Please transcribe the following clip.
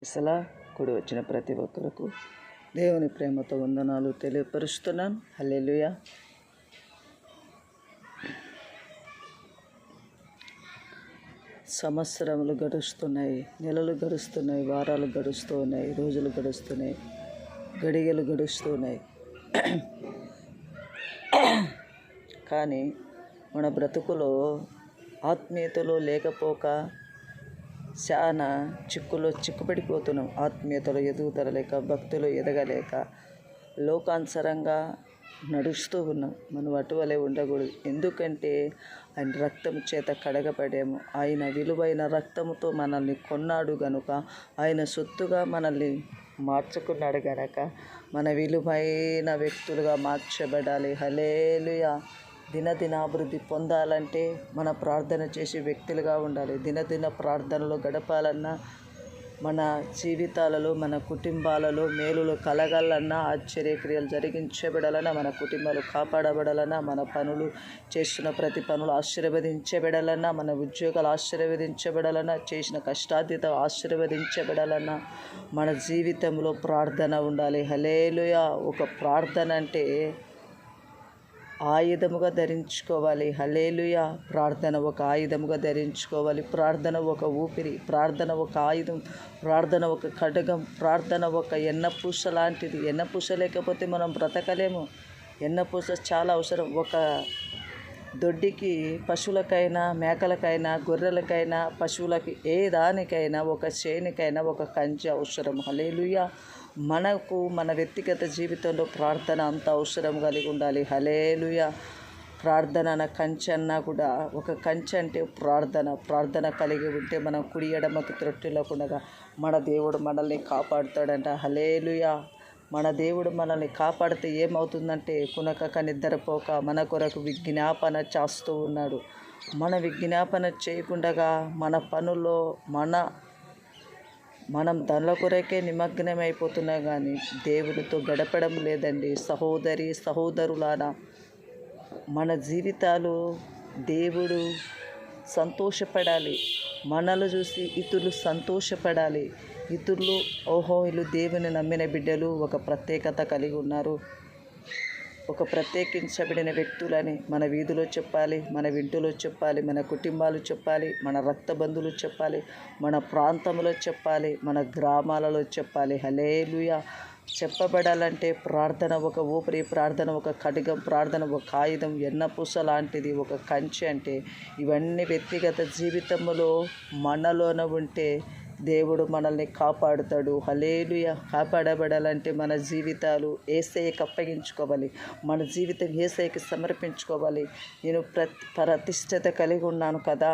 ఇసలా కూడి వచ్చిన ప్రతి ఒక్కరికి దేవుని ప్రేమతో వందనాలు తెలియపరుస్తున్నాను. హల్లెలూయా. సంవత్సరములు గడుస్తున్నాయి, నెలలు గడుస్తున్నాయి, వారాలు గడుస్తూ ఉన్నాయి, రోజులు గడుస్తున్నాయి, గడియలు గడుస్తున్నాయి. కానీ మన బ్రతుకులో ఆత్మీయతలో లేకపోక చాలా చిక్కుపడిపోతున్నాం. ఆత్మీయతలో ఎదుగుదల లేక, భక్తులు ఎదగలేక, లోకానుసారంగా నడుస్తూ ఉన్నాం. మనం అటువలే ఉండకూడదు. ఎందుకంటే ఆయన రక్తము చేత కడగబడాము. ఆయన విలువైన రక్తముతో మనల్ని కొన్నాడు గనుక, ఆయన సొత్తుగా మనల్ని మార్చుకున్నాడు గనక మన విలువైన వ్యక్తులుగా మార్చబడాలి. హల్లెలూయా. దినదినాభివృద్ధి పొందాలంటే మన ప్రార్థన చేసే వ్యక్తులుగా ఉండాలి. దినదిన ప్రార్థనలో గడపాలన్నా, మన జీవితాలలో, మన కుటుంబాలలో మేలులు కలగాలన్నా, ఆశ్చర్యక్రియలు జరిగించబడాలన్నా, మన కుటుంబాలు కాపాడబడాలన్నా, మన పనులు చేస్తున్న ప్రతి పనులు ఆశీర్వదించబడాలన్నా, మన ఉద్యోగాలు ఆశీర్వదించబడాలన్నా, చేసిన కష్టాతీత ఆశీర్వదించబడాలన్నా మన జీవితంలో ప్రార్థన ఉండాలి. హల్లెలూయా. ఒక ప్రార్థన అంటే ఆయుధముగా ధరించుకోవాలి. హల్లెలూయా. ప్రార్థన ఒక ఆయుధముగా ధరించుకోవాలి. ప్రార్థన ఒక ఊపిరి, ప్రార్థన ఒక ఆయుధం, ప్రార్థన ఒక ఖడ్గం, ప్రార్థన ఒక ఎన్నపూస లాంటిది. ఎన్నపూస లేకపోతే మనం బ్రతకలేము. ఎన్నపూస చాలా అవసరం. ఒక దొడ్డికి, పశువులకైనా, మేకలకైనా, గొర్రెలకైనా, పశువులకి, ఏ దానికైనా, ఒక చేనికైనా ఒక కంచె అవసరం. హల్లెలూయా. మనకు మన వ్యక్తిగత జీవితంలో ప్రార్థన అంత అవసరం కలిగి ఉండాలి. హల్లెలూయా. ప్రార్థన అన్న కంచె అన్నా కూడా, ఒక కంచె అంటే ప్రార్థన కలిగి ఉంటే మనం కుడి ఎడమకు త్రొట్టిల్లకుండా మన దేవుడు మనల్ని కాపాడుతాడంట. హల్లెలూయా. మన దేవుడు మనల్ని కాపాడితే ఏమవుతుందంటే, కునకక నిద్రపోక మన కొరకు విజ్ఞాపన చేస్తూ ఉన్నాడు. మన విజ్ఞాపన చేయకుండా మన పనుల్లో మనం దానిలో కొరకే నిమగ్నమైపోతున్నాం కానీ దేవుడితో గడపడం లేదండి. సహోదరి సహోదరులారా, మన జీవితాలు దేవుడు సంతోషపడాలి. మనల్ని చూసి ఇతరులు సంతోషపడాలి. ఇతరులు వీళ్ళు దేవుని నమ్మిన బిడ్డలు, ఒక ప్రత్యేకత కలిగి ఉన్నారు, ఒక ప్రత్యేకించబడిన వ్యక్తులని మన వీధిలో చెప్పాలి, మన ఇంటిలో చెప్పాలి, మన కుటుంబాలు చెప్పాలి, మన రక్త బంధువులు చెప్పాలి, మన ప్రాంతంలో చెప్పాలి, మన గ్రామాలలో చెప్పాలి. హల్లెలూయా. చెప్పబడాలంటే ప్రార్థన ఒక ఊపిరి, ప్రార్థన ఒక ఖడ్గం, ప్రార్థన ఒక ఆయుధం, ఎన్నపూస లాంటిది, ఒక కంచె. అంటే ఇవన్నీ వ్యక్తిగత జీవితంలో మనలోన ఉంటే దేవుడు మనల్ని కాపాడుతాడు. హల్లెలూయా. కాపాడబడాలంటే మన జీవితాలు యేసయ్యకి అప్పగించుకోవాలి. మన జీవితం యేసయ్యకి సమర్పించుకోవాలి. నేను ప్రతిష్టత కలిగి ఉన్నాను కదా,